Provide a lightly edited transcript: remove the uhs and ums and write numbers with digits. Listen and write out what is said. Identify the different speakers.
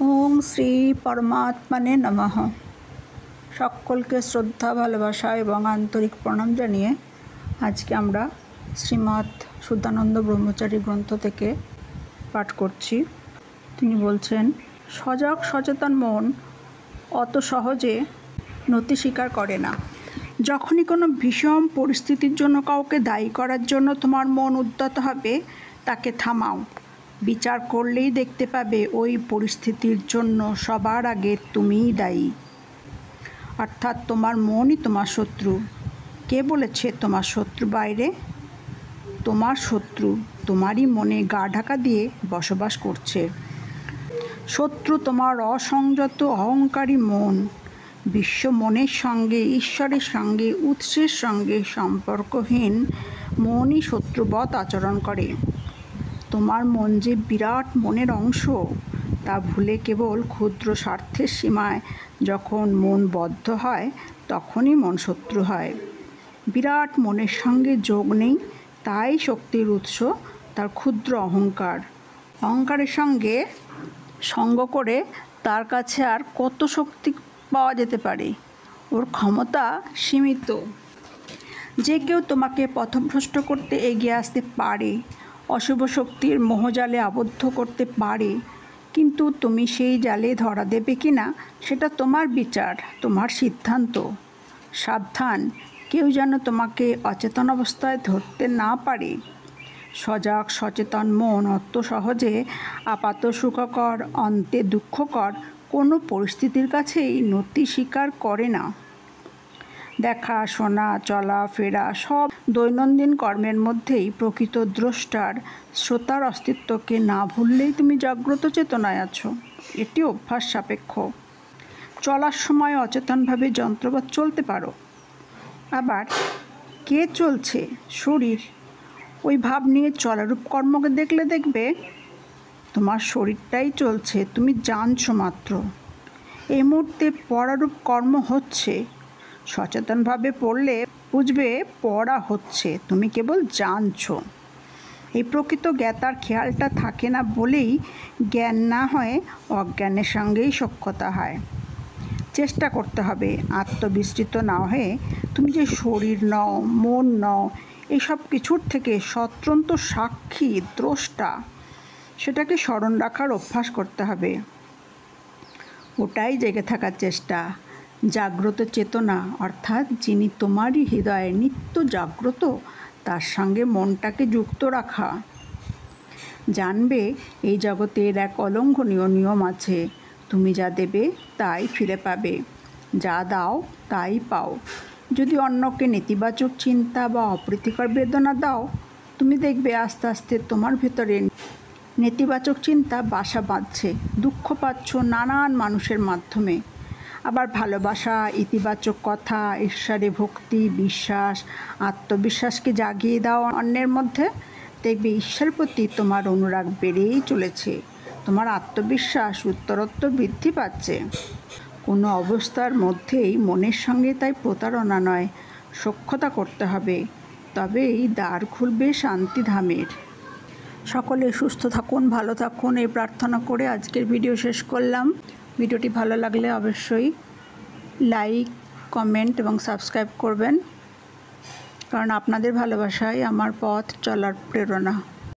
Speaker 1: ওম শ্রী পরমাত্মনে নমঃ। সকলকে শ্রদ্ধা, ভালোবাসা এবং আন্তরিক প্রণাম জানিয়ে আজকে আমরা শ্রীমৎ শুদ্ধানন্দ ব্রহ্মচারী গ্রন্থ থেকে পাঠ করছি। তিনি বলছেন, সজাগ সচেতন মন অত সহজে নতি স্বীকার করে না। যখনই কোনো ভীষণ পরিস্থিতির জন্য কাউকে দায়ী করার জন্য তোমার মন উদ্যত হবে, তাকে থামাও। বিচার করলেই দেখতে পাবে ওই পরিস্থিতির জন্য সবার আগে তুমিই দায়ী। অর্থাৎ তোমার মনই তোমার শত্রু। কে বলেছে তোমার শত্রু বাইরে? তোমার শত্রু তোমারই মনে গা ঢাকা দিয়ে বসবাস করছে। শত্রু তোমার অসংযত অহংকারী মন। বিশ্ব মনের সঙ্গে, ঈশ্বরের সঙ্গে, উৎসের সঙ্গে সম্পর্কহীন মনই শত্রুবৎ আচরণ করে। তোমার মন যে বিরাট মনের অংশ, তা ভুলে কেবল ক্ষুদ্র স্বার্থের সীমায় যখন মন বদ্ধ হয়, তখনই মন শত্রু হয়। বিরাট মনের সঙ্গে যোগ নেই, তাই শক্তির উৎস তার ক্ষুদ্র অহংকার। অহংকারের সঙ্গে সঙ্গ করে তার কাছে আর কত শক্তি পাওয়া যেতে পারে? ওর ক্ষমতা সীমিত। যে কেউ তোমাকে পথভ্রষ্ট করতে এগিয়ে আসতে পারে, অশুভ শক্তির মোহজালে আবদ্ধ করতে পারে, কিন্তু তুমি সেই জালে ধরা দেবে কি না সেটা তোমার বিচার, তোমার সিদ্ধান্ত। সাবধান, কেউ যেন তোমাকে অচেতন অবস্থায় ধরতে না পারে। সজাগ সচেতন মন অত সহজে আপাত সুখকর, অন্তে দুঃখকর কোনো পরিস্থিতির কাছেই নতি স্বীকার করে না। দেখা, শোনা, চলা ফেরা সব দৈনন্দিন কর্মের মধ্যেই প্রকৃত দ্রষ্টার, শ্রোতার অস্তিত্বকে না ভুললেই তুমি জাগ্রত চেতনায় আছো। এটি অভ্যাস সাপেক্ষ। চলার সময় অচেতনভাবে যন্ত্রবৎ চলতে পারো। আবার কে চলছে? শরীর। ওই ভাব নিয়ে চলারূপ কর্মকে দেখলে দেখবে তোমার শরীরটাই চলছে, তুমি জানছো মাত্র। এই মুহূর্তে পরারূপ কর্ম হচ্ছে। সচেতনভাবে পড়লে বুঝবে পড়া হচ্ছে, তুমি কেবল জানছো। এই প্রকৃত জ্ঞাতার খেয়ালটা থাকে না বলেই জ্ঞান না হয়ে অজ্ঞানের সঙ্গেই সখ্যতা হয়। চেষ্টা করতে হবে আত্মবিস্তৃত না হয়ে তুমি যে শরীর নও, মন নও, এইসব কিছুর থেকে স্বতন্ত্র সাক্ষী, দ্রষ্টা, সেটাকে স্মরণ রাখার অভ্যাস করতে হবে। ওটাই জেগে থাকার চেষ্টা। জাগ্রত চেতনা, অর্থাৎ যিনি তোমারই হৃদয়ে নিত্য জাগ্রত, তার সঙ্গে মনটাকে যুক্ত রাখা। জানবে এই জগতের এক অলঙ্ঘনীয় নিয়ম আছে, তুমি যা দেবে তাই ফিরে পাবে, যা দাও তাই পাও। যদি অন্যকে নেতিবাচক চিন্তা বা অপ্রীতিকর বেদনা দাও, তুমি দেখবে আস্তে আস্তে তোমার ভেতরে নেতিবাচক চিন্তা বাসা বাঁধছে, দুঃখ পাচ্ছ নানান মানুষের মাধ্যমে। আবার ভালোবাসা, ইতিবাচক কথা, ঈশ্বরে ভক্তি, বিশ্বাস, আত্মবিশ্বাসকে জাগিয়ে দাও অন্যের মধ্যে, দেখবে ঈশ্বরের প্রতি তোমার অনুরাগ বেড়েই চলেছে, তোমার আত্মবিশ্বাস উত্তরোত্তর বৃদ্ধি পাচ্ছে। কোনো অবস্থার মধ্যেই মনের সঙ্গে তাই প্রতারণা নয়, সখ্যতা করতে হবে, তবেই দ্বার খুলবে শান্তিধামের। সকলে সুস্থ থাকুন, ভালো থাকুন, এই প্রার্থনা করে আজকের ভিডিও শেষ করলাম। ভিডিওটি ভালো লাগলে অবশ্যই লাইক, কমেন্ট এবং সাবস্ক্রাইব করবেন, কারণ আপনাদের ভালোবাসাই আমার পথ চলার প্রেরণা।